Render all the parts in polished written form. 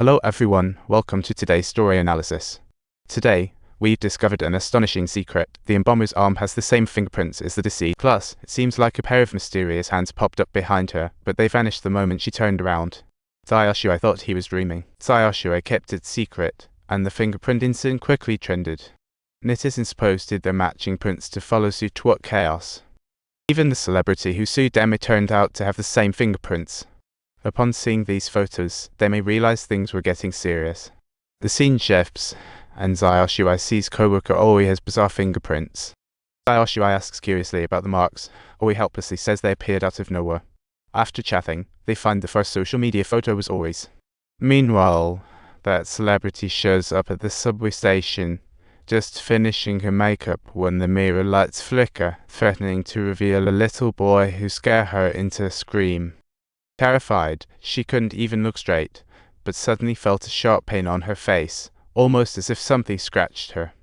Hello everyone, welcome to today's story analysis. Today, we've discovered an astonishing secret. The embalmer's arm has the same fingerprints as the deceased. Plus, it seems like a pair of mysterious hands popped up behind her, but they vanished the moment she turned around. Yushui thought he was dreaming. Yushui kept it secret, and the fingerprint incident quickly trended. Netizens posted their matching prints to follow suit. What chaos. Even the celebrity who sued Demi turned out to have the same fingerprints. Upon seeing these photos, they may realize things were getting serious. The scene shifts, and Yushui sees co-worker Oi has bizarre fingerprints. Yushui asks curiously about the marks. Oi helplessly says they appeared out of nowhere. After chatting, they find the first social media photo was Oi's. Meanwhile, that celebrity shows up at the subway station, just finishing her makeup when the mirror lights flicker, threatening to reveal a little boy who scares her into a scream. Terrified, she couldn't even look straight, but suddenly felt a sharp pain on her face, almost as if something scratched her.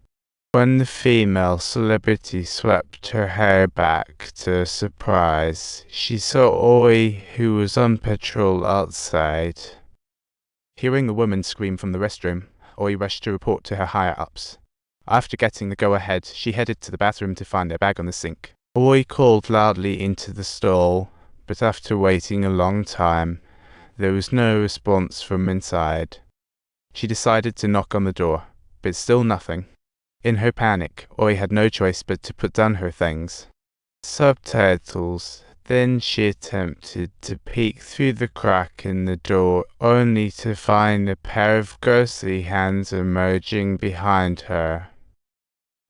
When the female celebrity swept her hair back to her surprise, she saw Oi, who was on patrol outside. Hearing the woman scream from the restroom, Oi rushed to report to her higher-ups. After getting the go-ahead, she headed to the bathroom to find her bag on the sink. Oi called loudly into the stall, but after waiting a long time, there was no response from inside. She decided to knock on the door, but still nothing. In her panic, Oi had no choice but to put down her things. Subtitles. Then she attempted to peek through the crack in the door, only to find a pair of ghostly hands emerging behind her.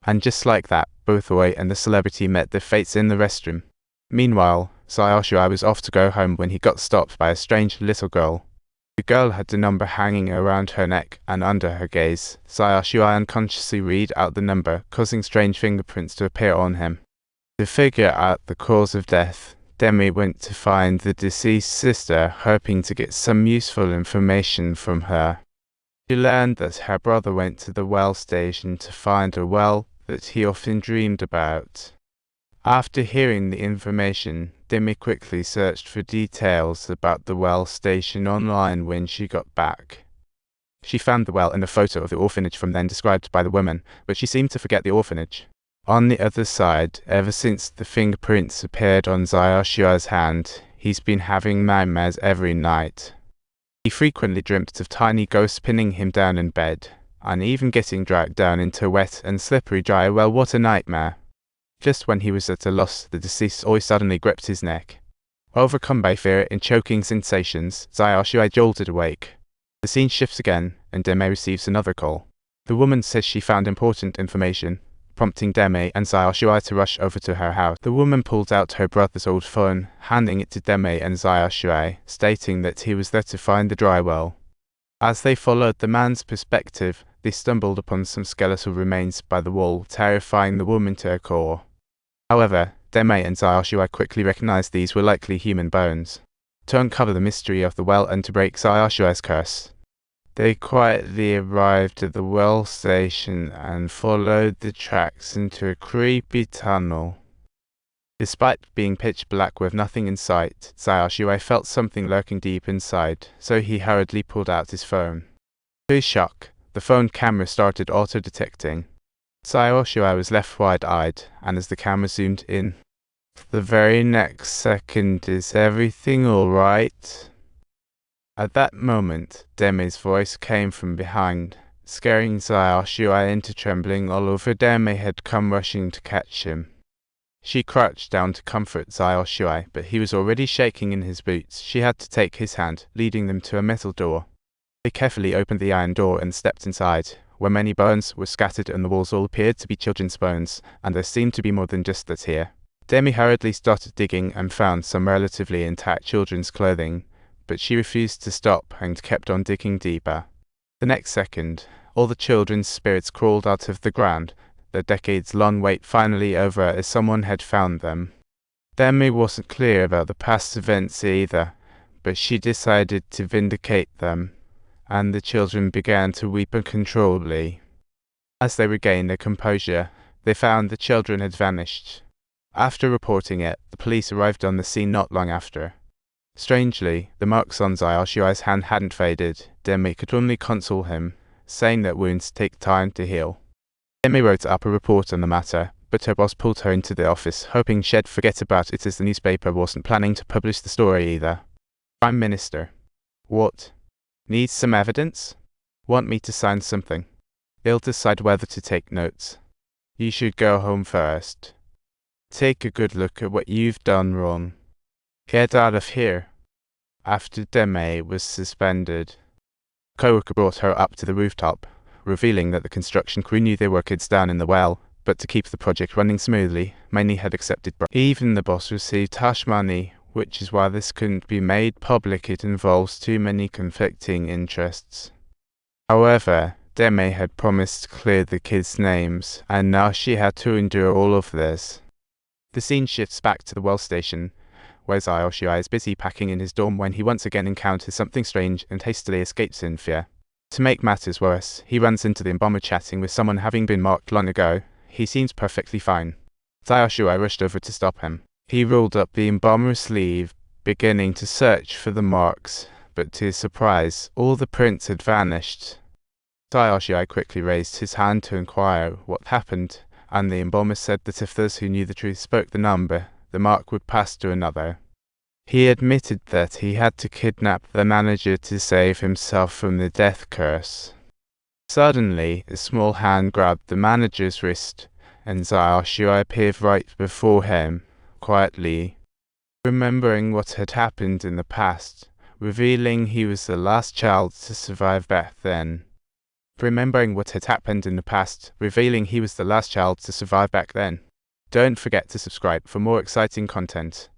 And just like that, both Oi and the celebrity met their fates in the restroom. Meanwhile, Yushui was off to go home when he got stopped by a strange little girl. The girl had the number hanging around her neck and under her gaze. Yushui unconsciously read out the number, causing strange fingerprints to appear on him. To figure out the cause of death, Demi went to find the deceased sister, hoping to get some useful information from her. She learned that her brother went to the well station to find a well that he often dreamed about. After hearing the information, Demi quickly searched for details about the well station online when she got back. She found the well and a photo of the orphanage from then described by the woman, but she seemed to forget the orphanage. On the other side, ever since the fingerprints appeared on Yushui's hand, he's been having nightmares every night. He frequently dreamt of tiny ghosts pinning him down in bed, and even getting dragged down into a wet and slippery dry well. What a nightmare. Just when he was at a loss, the deceased Oi suddenly gripped his neck. Overcome by fear and choking sensations, Yushui jolted awake. The scene shifts again, and Demi receives another call. The woman says she found important information, prompting Demi and Yushui to rush over to her house. The woman pulled out her brother's old phone, handing it to Demi and Yushui, stating that he was there to find the dry well. As they followed the man's perspective, they stumbled upon some skeletal remains by the wall, terrifying the woman to her core. However, Demi and Yushui quickly recognized these were likely human bones. To uncover the mystery of the well and to break Yushui's curse, they quietly arrived at the well station and followed the tracks into a creepy tunnel. Despite being pitch black with nothing in sight, Yushui felt something lurking deep inside, so he hurriedly pulled out his phone. To his shock, the phone camera started auto-detecting. Yushui was left wide-eyed, and as the camera zoomed in, the very next second, "Is everything all right?" At that moment, Demi's voice came from behind, scaring Yushui into trembling all over. Demi had come rushing to catch him. She crouched down to comfort Yushui, but he was already shaking in his boots. She had to take his hand, leading them to a metal door. They carefully opened the iron door and stepped inside, where many bones were scattered and the walls all appeared to be children's bones, and there seemed to be more than just that here. Demi hurriedly started digging and found some relatively intact children's clothing, but she refused to stop and kept on digging deeper. The next second, all the children's spirits crawled out of the ground, their decades-long wait finally over as someone had found them. Demi wasn't clear about the past events either, but she decided to vindicate them, and the children began to weep uncontrollably. As they regained their composure, they found the children had vanished. After reporting it, the police arrived on the scene not long after. Strangely, the marks on Yushui's hand hadn't faded. Demi could only console him, saying that wounds take time to heal. Demi wrote up a report on the matter, but her boss pulled her into the office, hoping she'd forget about it as the newspaper wasn't planning to publish the story either. Prime Minister. What? Needs some evidence? Want me to sign something? They'll decide whether to take notes. You should go home first. Take a good look at what you've done wrong. Get out of here. After Deme was suspended, co-worker brought her up to the rooftop, revealing that the construction crew knew there were kids down in the well, but to keep the project running smoothly, many had accepted bribes. Even the boss received hush money, which is why this couldn't be made public. It involves too many conflicting interests. However, Deme had promised to clear the kids' names, and now she had to endure all of this. The scene shifts back to the well station, where Yushui is busy packing in his dorm when he once again encounters something strange and hastily escapes in fear. To make matters worse, he runs into the embalmer chatting with someone having been marked long ago. He seems perfectly fine. Yushui rushed over to stop him. He rolled up the embalmer's sleeve, beginning to search for the marks, but to his surprise, all the prints had vanished. Yushui quickly raised his hand to inquire what happened, and the embalmer said that if those who knew the truth spoke the number, the mark would pass to another. He admitted that he had to kidnap the manager to save himself from the death curse. Suddenly, a small hand grabbed the manager's wrist, and Yushui appeared right before him, quietly, remembering what had happened in the past, revealing he was the last child to survive back then. Don't forget to subscribe for more exciting content.